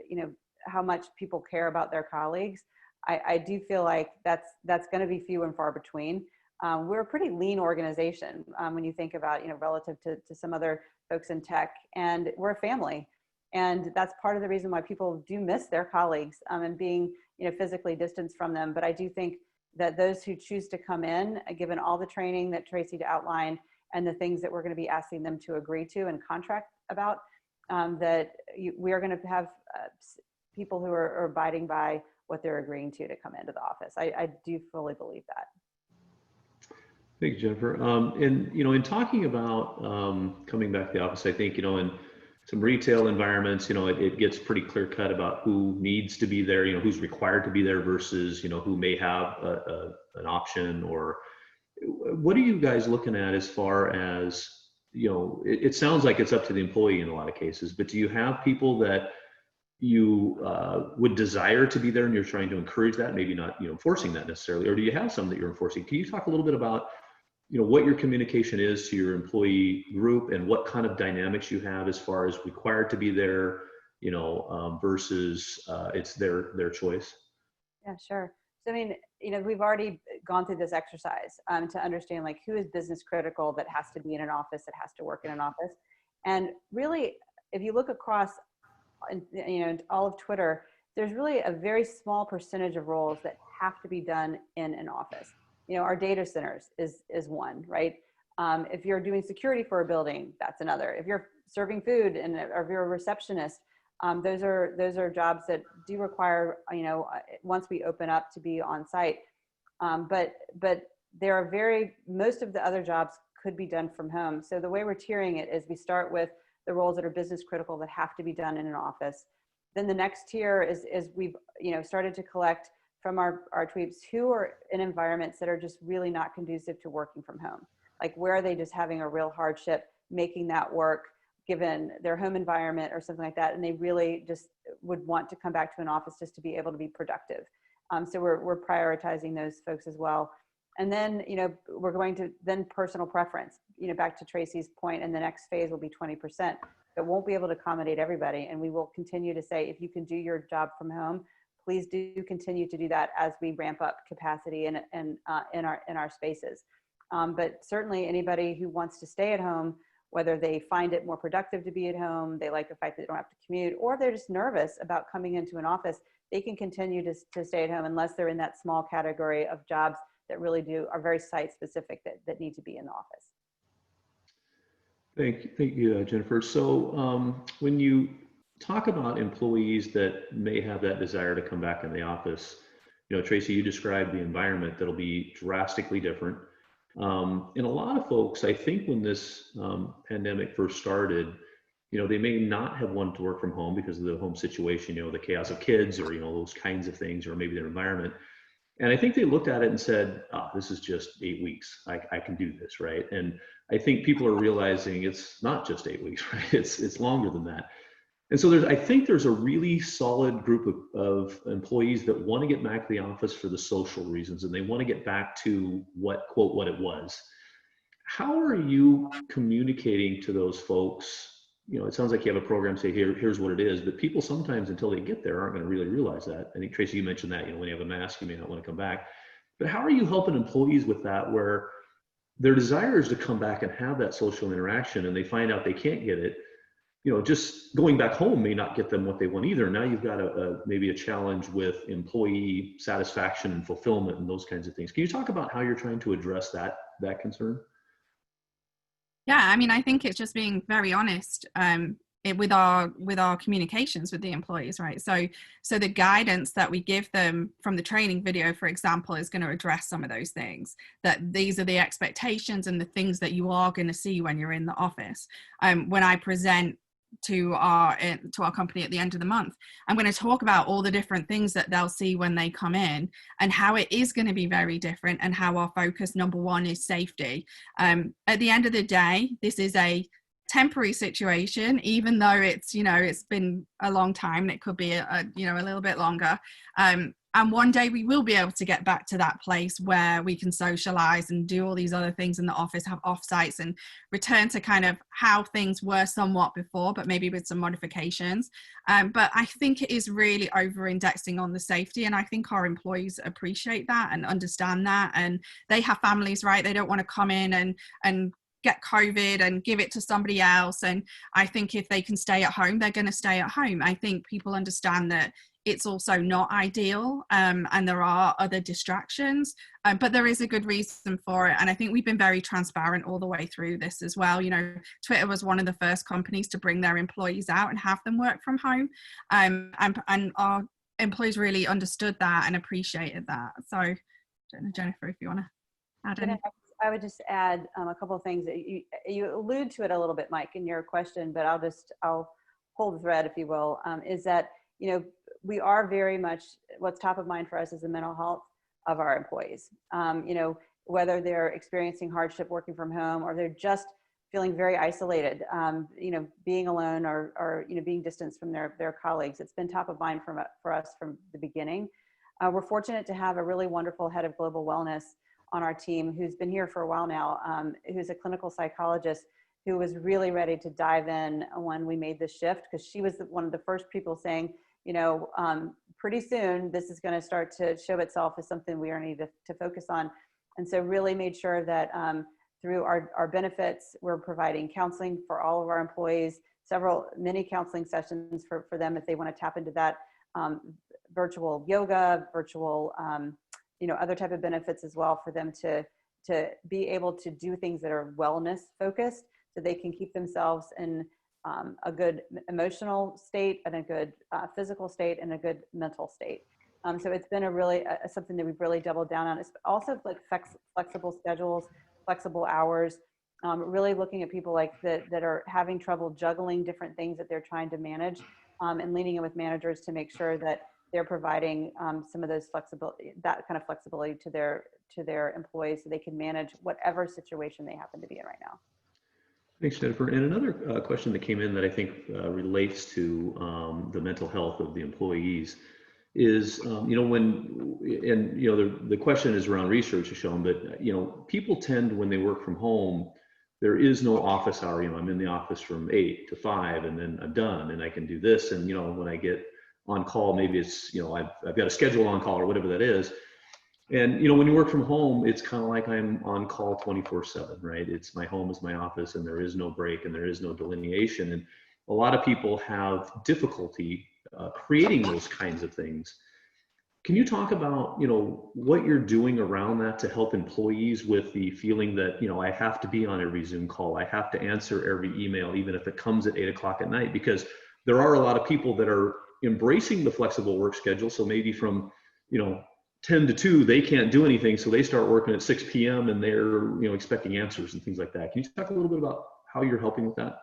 Speaker 2: how much people care about their colleagues, I do feel like that's going to be few and far between. We're a pretty lean organization when you think about, relative to some other folks in tech, and we're a family. And that's part of the reason why people do miss their colleagues and being, physically distanced from them. But I do think that those who choose to come in, given all the training that Tracy outlined and the things that we're going to be asking them to agree to and contract about, we are going to have people who are abiding by what they're agreeing to come into the office. I do fully believe that.
Speaker 1: Thanks, Jennifer. And in talking about coming back to the office, I think in some retail environments, it gets pretty clear cut about who needs to be there, who's required to be there versus who may have an option. Or what are you guys looking at as far as it sounds like it's up to the employee in a lot of cases, but do you have people that you would desire to be there and you're trying to encourage that, maybe not enforcing that necessarily, or do you have some that you're enforcing? Can you talk a little bit about what your communication is to your employee group and what kind of dynamics you have as far as required to be there, versus it's their choice?
Speaker 2: Yeah, sure. So, I mean, we've already gone through this exercise to understand like who is business critical that has to be in an office, that has to work in an office. And really, if you look across, all of Twitter, there's really a very small percentage of roles that have to be done in an office. Our data centers is one, right? If you're doing security for a building, that's another. If you're serving food or if you're a receptionist, those are jobs that do require, once we open up, to be on site. But there are most of the other jobs could be done from home. So the way we're tiering it is we start with the roles that are business critical that have to be done in an office. Then the next tier is we've started to collect from our tweets who are in environments that are just really not conducive to working from home. Like, where are they just having a real hardship making that work given their home environment or something like that, and they really just would want to come back to an office just to be able to be productive. So we're prioritizing those folks as well. And then, we're going to then personal preference, back to Tracy's point, and the next phase will be 20%. But won't be able to accommodate everybody. And we will continue to say, if you can do your job from home, please do continue to do that as we ramp up capacity in our spaces. But certainly anybody who wants to stay at home, whether they find it more productive to be at home, they like the fact that they don't have to commute, or they're just nervous about coming into an office, they can continue to stay at home unless they're in that small category of jobs that really are very site specific that need to be in the office.
Speaker 1: Thank you, Jennifer. So when you talk about employees that may have that desire to come back in the office, Tracy, you described the environment that'll be drastically different. And a lot of folks, I think when this pandemic first started, they may not have wanted to work from home because of the home situation, the chaos of kids or, those kinds of things, or maybe their environment. And I think they looked at it and said, oh, this is just 8 weeks. I can do this, right? And I think people are realizing it's not just 8 weeks, right? It's longer than that. And so I think there's a really solid group of employees that want to get back to the office for the social reasons, and they want to get back to quote, what it was. How are you communicating to those folks? You know, it sounds like you have a program, say, here's what it is, but people sometimes until they get there aren't going to really realize that. I think Tracy, you mentioned that, you know, when you have a mask, you may not want to come back. But how are you helping employees with that, where their desire is to come back and have that social interaction and they find out they can't get it? You know, just going back home may not get them what they want either. Now you've got maybe a challenge with employee satisfaction and fulfillment and those kinds of things. Can you talk about how you're trying to address that concern?
Speaker 3: Yeah, I mean, I think it's just being very honest with our communications with the employees, right? So the guidance that we give them from the training video, for example, is going to address some of those things. That these are the expectations and the things that you are going to see when you're in the office. When I present to our company at the end of the month, I'm going to talk about all the different things that they'll see when they come in, and how it is going to be very different, and how our focus number one is safety. At the end of the day, this is a temporary situation, even though it's, you know, it's been a long time, and it could be a little bit longer. And one day we will be able to get back to that place where we can socialize and do all these other things in the office, have offsites, and return to kind of how things were somewhat before, but maybe with some modifications. But I think it is really over-indexing on the safety, and I think our employees appreciate that and understand that. And they have families, right? They don't want to come in and get COVID and give it to somebody else. And I think if they can stay at home, they're going to stay at home. I think people understand that it's also not ideal, and there are other distractions, but there is a good reason for it. And I think we've been very transparent all the way through this as well. You know, Twitter was one of the first companies to bring their employees out and have them work from home, and our employees really understood that and appreciated that. So I don't know, Jennifer, if you want to add anything.
Speaker 2: I would just add a couple of things that you allude to it a little bit, Mike, in your question, but I'll hold the thread, if you will, is that, you know, we are very much, what's top of mind for us is the mental health of our employees. You know, whether they're experiencing hardship working from home, or they're just feeling very isolated, you know, being alone, or you know, being distanced from their colleagues. It's been top of mind for us from the beginning. We're fortunate to have a really wonderful head of global wellness on our team who's been here for a while now, who's a clinical psychologist who was really ready to dive in when we made this shift, because she was one of the first people saying, you know, pretty soon this is going to start to show itself as something we are need to focus on. And so really made sure that through our benefits, we're providing counseling for all of our employees, many counseling sessions for them if they want to tap into that, virtual yoga, virtual, you know, other type of benefits as well for them to be able to do things that are wellness focused, so they can keep themselves in a good emotional state and a good physical state and a good mental state. So it's been a really something that we've really doubled down on. It's also like flexible schedules, flexible hours, really looking at people like that are having trouble juggling different things that they're trying to manage, and leaning in with managers to make sure that they're providing some of those that kind of flexibility to their employees, so they can manage whatever situation they happen to be in right now.
Speaker 1: Thanks, Jennifer. And another question that came in that I think relates to the mental health of the employees is, you know, the question is around research has shown that, you know, people tend, when they work from home, there is no office hour. You know, I'm in the office from 8 to 5 and then I'm done and I can do this. And, you know, when I get on call, maybe it's, you know, I've got a schedule on call or whatever that is. And, you know, when you work from home, it's kind of like I'm on call 24/7, right? It's my home is my office, and there is no break and there is no delineation. And a lot of people have difficulty creating those kinds of things. Can you talk about, you know, what you're doing around that to help employees with the feeling that, you know, I have to be on every Zoom call, I have to answer every email, even if it comes at 8 o'clock at night? Because there are a lot of people that are embracing the flexible work schedule. So maybe from, you know, 10 to 2, they can't do anything. So they start working at 6 p.m. and they're, you know, expecting answers and things like that. Can you talk a little bit about how you're helping with that?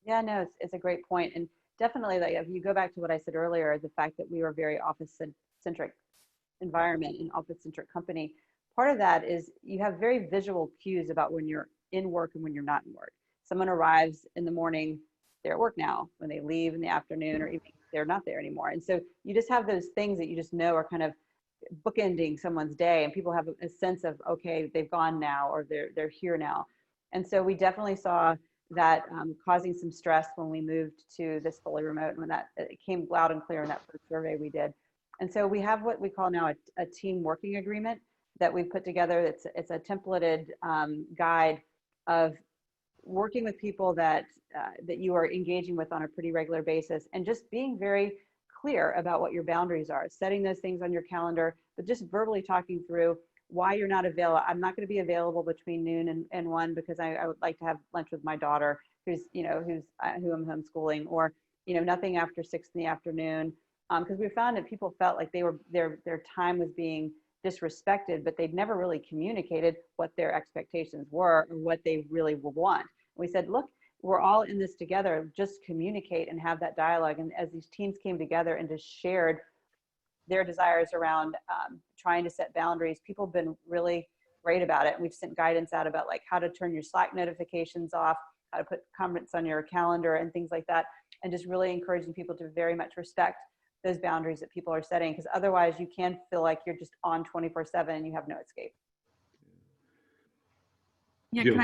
Speaker 2: Yeah, no, it's a great point. And definitely, like, if you go back to what I said earlier, the fact that we were very office centric environment, an office-centric company, part of that is you have very visual cues about when you're in work and when you're not in work. Someone arrives in the morning, they're at work now. When they leave in the afternoon or evening, they're not there anymore. And so you just have those things that you just know are kind of bookending someone's day, and people have a sense of, okay, they've gone now, or they're here now. And so we definitely saw that causing some stress when we moved to this fully remote, and when that it came loud and clear in that first survey we did. And so we have what we call now a team working agreement that we've put together. It's a templated guide of working with people that that you are engaging with on a pretty regular basis, and just being very clear about what your boundaries are, setting those things on your calendar, but just verbally talking through why you're not available. I'm not going to be available between noon and 1 because I would like to have lunch with my daughter who I'm homeschooling, or nothing after 6 in the afternoon, because we found that people felt like their time was being disrespected, but they'd never really communicated what their expectations were or what they really want. We said, look, we're all in this together, just communicate and have that dialogue. And as these teams came together and just shared their desires around trying to set boundaries, people have been really great about it. And we've sent guidance out about like how to turn your Slack notifications off, how to put comments on your calendar and things like that. And just really encouraging people to very much respect those boundaries that people are setting, because otherwise you can feel like you're just on 24/7 and you have no escape.
Speaker 3: Yeah, can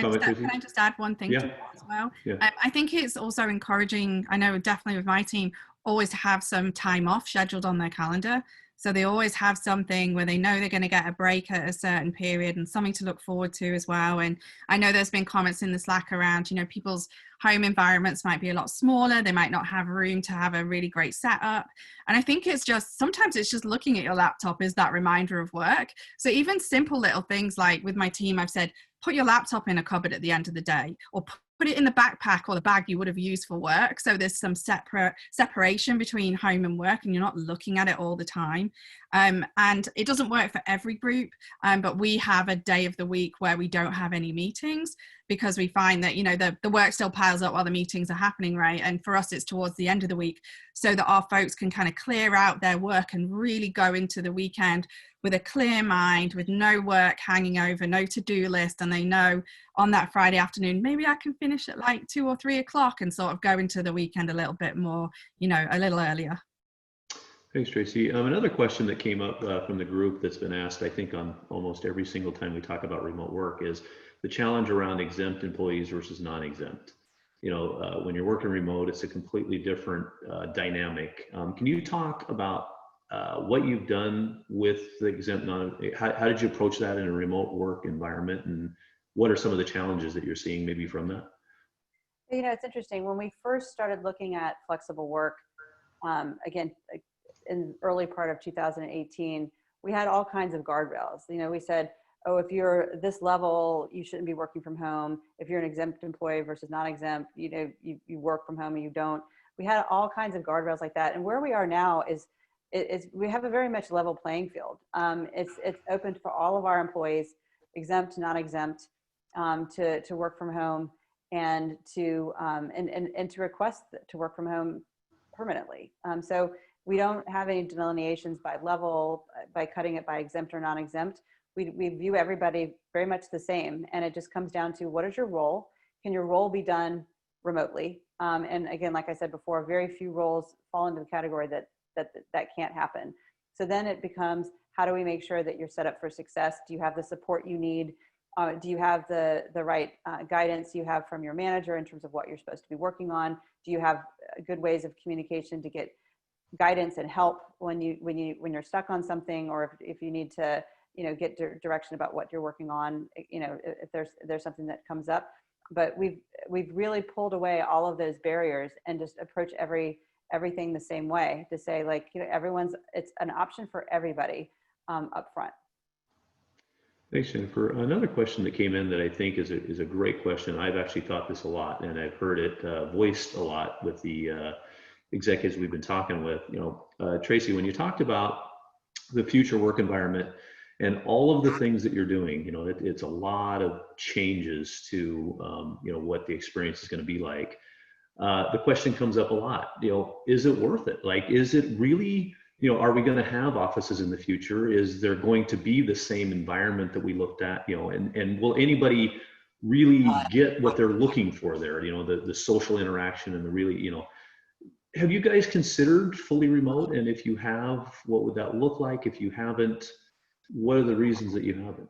Speaker 3: I just add one thing to that as well?
Speaker 1: Yeah.
Speaker 3: I think it's also encouraging, I know definitely with my team, always to have some time off scheduled on their calendar. So they always have something where they know they're going to get a break at a certain period and something to look forward to as well. And I know there's been comments in the Slack around, people's home environments might be a lot smaller. They might not have room to have a really great setup. And I think sometimes it's just looking at your laptop is that reminder of work. So even simple little things like with my team, I've said, put your laptop in a cupboard at the end of the day, or put it in the backpack or the bag you would have used for work. So there's some separation between home and work, and you're not looking at it all the time. And it doesn't work for every group, but we have a day of the week where we don't have any meetings, because we find that, the work still piles up while the meetings are happening, right? And for us, it's towards the end of the week, so that our folks can kind of clear out their work and really go into the weekend with a clear mind, with no work hanging over, no to-do list. And they know on that Friday afternoon, maybe I can finish at like 2 or 3 o'clock and sort of go into the weekend a little bit more, a little earlier.
Speaker 1: Thanks, Tracy. Another question that came up from the group that's been asked, I think, on almost every single time we talk about remote work is the challenge around exempt employees versus non-exempt. When you're working remote, it's a completely different dynamic. Can you talk about what you've done with the exempt how did you approach that in a remote work environment, and what are some of the challenges that you're seeing maybe from that?
Speaker 2: It's interesting. When we first started looking at flexible work, again, in early part of 2018, we had all kinds of guardrails. We said, oh, if you're this level, you shouldn't be working from home. If you're an exempt employee versus non-exempt, you work from home and you don't. We had all kinds of guardrails like that. And where we are now is we have a very much level playing field. It's open for all of our employees, exempt, non-exempt, to work from home and to request to work from home permanently. So we don't have any delineations by level, by cutting it by exempt or non-exempt. We view everybody very much the same, and it just comes down to, what is your role? Can your role be done remotely? And again, like I said before, very few roles fall into the category that can't happen. So then it becomes, how do we make sure that you're set up for success? Do you have the support you need? Do you have the right guidance you have from your manager in terms of what you're supposed to be working on? Do you have good ways of communication to get guidance and help when you're stuck on something, or if you need to get direction about what you're working on, if there's something that comes up. But we've really pulled away all of those barriers and just approach everything the same way, to say, like, it's an option for everybody up front.
Speaker 1: Thanks, Jennifer. Another question that came in that I think is a great question. I've actually thought this a lot, and I've heard it voiced a lot with the executives we've been talking with. Tracy, when you talked about the future work environment and all of the things that you're doing, it's a lot of changes to what the experience is going to be like. The question comes up a lot, is it worth it? Like, is it really are we going to have offices in the future? Is there going to be the same environment that we looked at, and will anybody really get what they're looking for there? The social interaction and the really, have you guys considered fully remote? And if you have, what would that look like? If you haven't, what are the reasons that you haven't?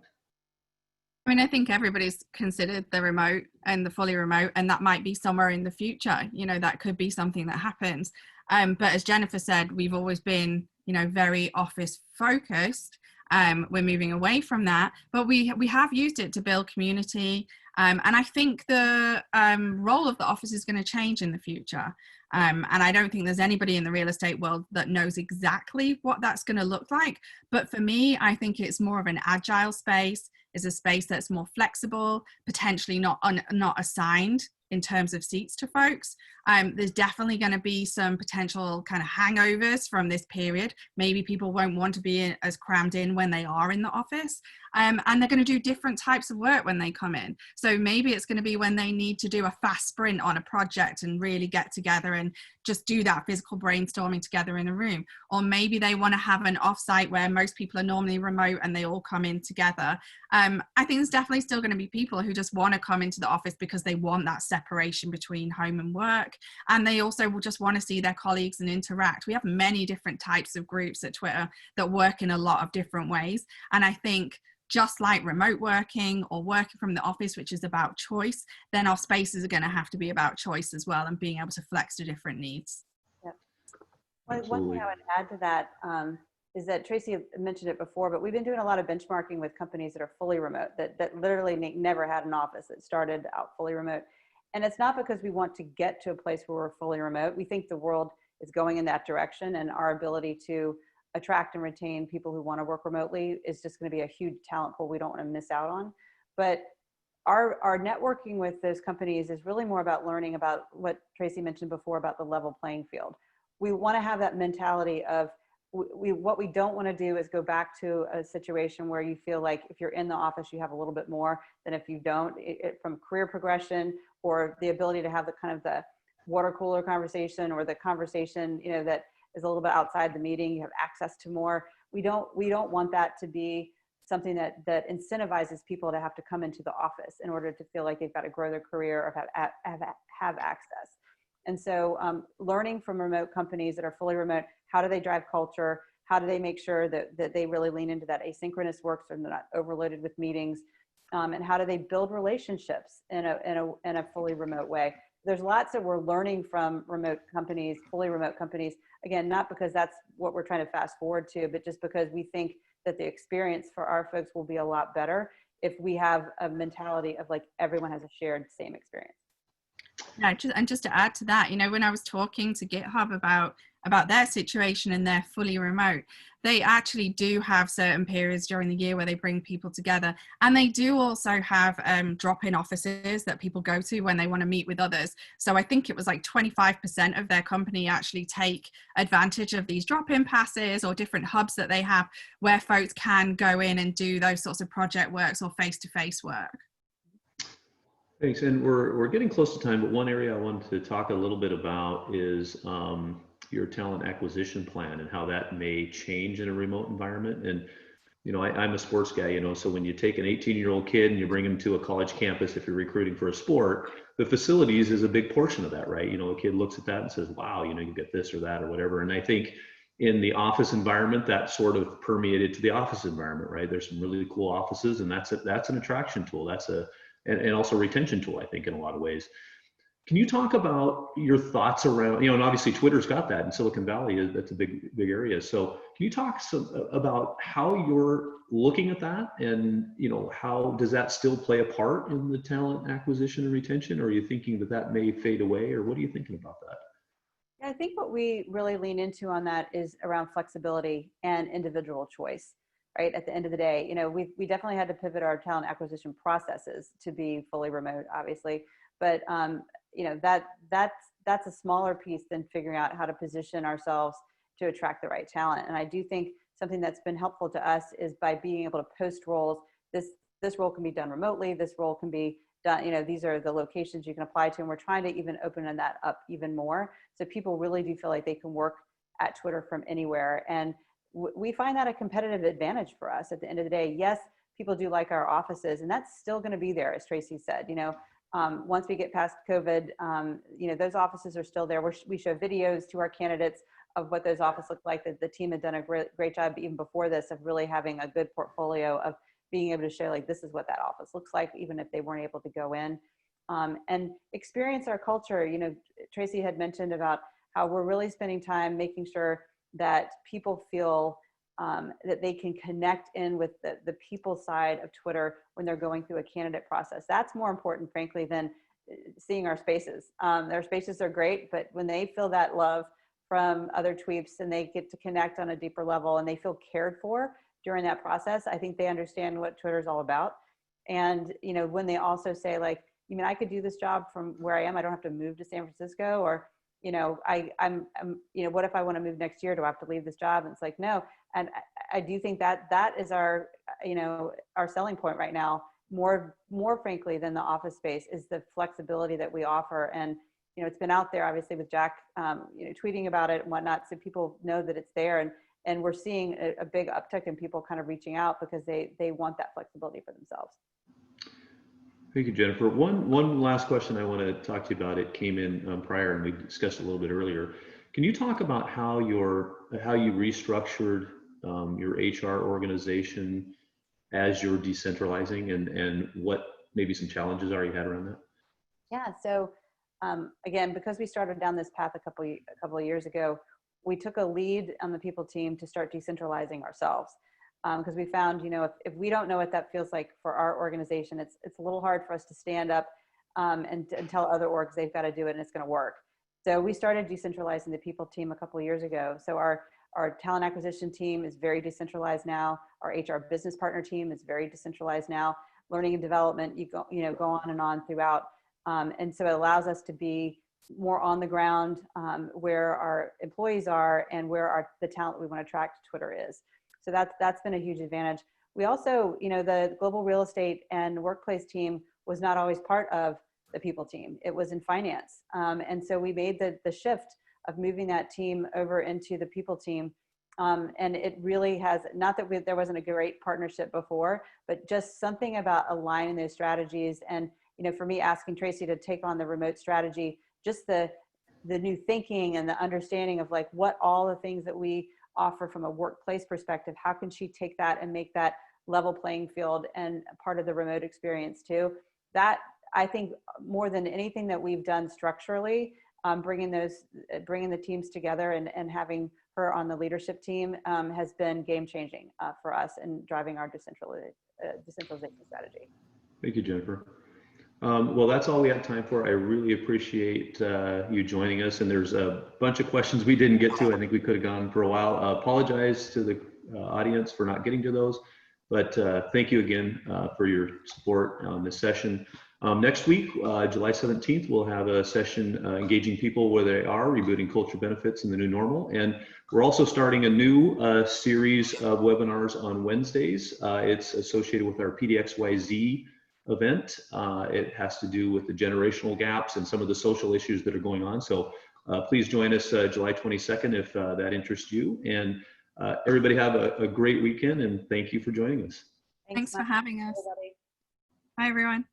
Speaker 3: I mean, I think everybody's considered the remote and the fully remote, and that might be somewhere in the future. That could be something that happens. But as Jennifer said, we've always been, very office focused. We're moving away from that, but we have used it to build community. And I think the role of the office is going to change in the future. And I don't think there's anybody in the real estate world that knows exactly what that's going to look like. But for me, I think it's more of an agile space, is a space that's more flexible, potentially not assigned in terms of seats to folks. There's definitely going to be some potential kind of hangovers from this period. Maybe people won't want to be as crammed in when they are in the office. And they're going to do different types of work when they come in. So maybe it's going to be when they need to do a fast sprint on a project and really get together and just do that physical brainstorming together in a room. Or maybe they want to have an offsite where most people are normally remote and they all come in together. I think there's definitely still going to be people who just want to come into the office because they want that separation between home and work. And they also will just want to see their colleagues and interact. We have many different types of groups at Twitter that work in a lot of different ways. And I think just like remote working or working from the office, which is about choice, then our spaces are going to have to be about choice as well and being able to flex to different needs.
Speaker 2: Yep. One thing I would add to that is that Tracy mentioned it before, but we've been doing a lot of benchmarking with companies that are fully remote, that literally never had an office, that started out fully remote. And it's not because we want to get to a place where we're fully remote. We think the world is going in that direction, and our ability to attract and retain people who want to work remotely is just going to be a huge talent pool we don't want to miss out on. But our networking with those companies is really more about learning about what Tracy mentioned before about the level playing field. We want to have that mentality of what we don't want to do is go back to a situation where you feel like if you're in the office, you have a little bit more than if you don't, from career progression or the ability to have the kind of the water cooler conversation or the conversation, that is a little bit outside the meeting. You have access to more. We don't want that to be something that incentivizes people to have to come into the office in order to feel like they've got to grow their career or have access. And so learning from remote companies that are fully remote, how do they drive culture? How do they make sure that they really lean into that asynchronous work so they're not overloaded with meetings? And how do they build relationships in a fully remote way? There's lots that we're learning from remote companies, fully remote companies. Again, not because that's what we're trying to fast forward to, but just because we think that the experience for our folks will be a lot better if we have a mentality of like everyone has a shared same experience.
Speaker 3: Yeah, just to add to that, when I was talking to GitHub about their situation and they're fully remote, they actually do have certain periods during the year where they bring people together, and they do also have drop-in offices that people go to when they want to meet with others. So I think it was like 25% of their company actually take advantage of these drop-in passes or different hubs that they have where folks can go in and do those sorts of project works or face-to-face work.
Speaker 1: Thanks, and we're getting close to time, but one area I wanted to talk a little bit about is your talent acquisition plan and how that may change in a remote environment. And I'm a sports guy, so when you take an 18-year-old kid and you bring him to a college campus, if you're recruiting for a sport, the facilities is a big portion of that, right? A kid looks at that and says, wow, you get this or that or whatever. And I think in the office environment, that sort of permeated to the office environment, right? There's some really cool offices, and that's an attraction tool. And also retention tool, I think, in a lot of ways. Can you talk about your thoughts around, and obviously Twitter's got that in Silicon Valley, that's a big area. So can you talk about how you're looking at that, and how does that still play a part in the talent acquisition and retention, or are you thinking that may fade away, or what are you thinking about that?
Speaker 2: Yeah, I think what we really lean into on that is around flexibility and individual choice. Right. At the end of the day, we definitely had to pivot our talent acquisition processes to be fully remote, obviously. But, that's a smaller piece than figuring out how to position ourselves to attract the right talent. And I do think something that's been helpful to us is by being able to post roles. This role can be done remotely. This role can be done, these are the locations you can apply to. And we're trying to even open that up even more. So people really do feel like they can work at Twitter from anywhere. And we find that a competitive advantage for us at the end of the day. Yes, people do like our offices, and that's still going to be there, as Tracy said. Once we get past COVID, those offices are still there. We show videos to our candidates of what those offices look like. The team had done a great job even before this of really having a good portfolio of being able to show, like, this is what that office looks like, even if they weren't able to go in, and experience our culture. Tracy had mentioned about how we're really spending time making sure that people feel that they can connect in with the people side of Twitter when they're going through a candidate process. That's more important, frankly, than seeing our spaces. Their spaces are great, but when they feel that love from other tweets and they get to connect on a deeper level and they feel cared for during that process, I think they understand what Twitter is all about. And, when they also say, like, I could do this job from where I am. I don't have to move to San Francisco, or, I'm what if I want to move next year? Do I have to leave this job? And it's like, no. And I do think that is our, our selling point right now, more frankly than the office space, is the flexibility that we offer. And, it's been out there obviously with Jack, tweeting about it and whatnot, so people know that it's there. And we're seeing a big uptick in people kind of reaching out because they want that flexibility for themselves.
Speaker 1: Thank you, Jennifer. One last question I want to talk to you about. It came in prior, and we discussed a little bit earlier. Can you talk about how you restructured your HR organization as you're decentralizing, and what maybe some challenges are you had around that?
Speaker 2: Yeah. So again, because we started down this path a couple of years ago, we took a lead on the people team to start decentralizing ourselves. Because we found, if we don't know what that feels like for our organization, it's a little hard for us to stand up and tell other orgs they've got to do it and it's going to work. So we started decentralizing the people team a couple of years ago. So our talent acquisition team is very decentralized now. Our HR business partner team is very decentralized now. Learning and development, go on and on throughout. And so it allows us to be more on the ground where our employees are and where the talent we want to attract to Twitter is. So that's been a huge advantage. We also, the global real estate and workplace team was not always part of the people team. It was in finance. And so we made the shift of moving that team over into the people team. And it really has, not that there wasn't a great partnership before, but just something about aligning those strategies. And, for me, asking Tracy to take on the remote strategy, just the new thinking and the understanding of, like, what all the things that we offer from a workplace perspective, how can she take that and make that level playing field and part of the remote experience too? That, I think, more than anything that we've done structurally, bringing the teams together and having her on the leadership team has been game changing for us in driving our decentralization strategy.
Speaker 1: Thank you, Jennifer. Well, that's all we have time for. I really appreciate you joining us. And there's a bunch of questions we didn't get to. I think we could have gone for a while. Apologize to the audience for not getting to those. But thank you again for your support on this session. Next week, July 17th, we'll have a session engaging people where they are, rebooting culture benefits in the new normal. And we're also starting a new series of webinars on Wednesdays. It's associated with our PDXYZ event. It has to do with the generational gaps and some of the social issues that are going on. So please join us July 22nd if that interests you. And everybody have a great weekend, and thank you for joining us.
Speaker 3: Thanks for having us. Everybody. Bye, everyone.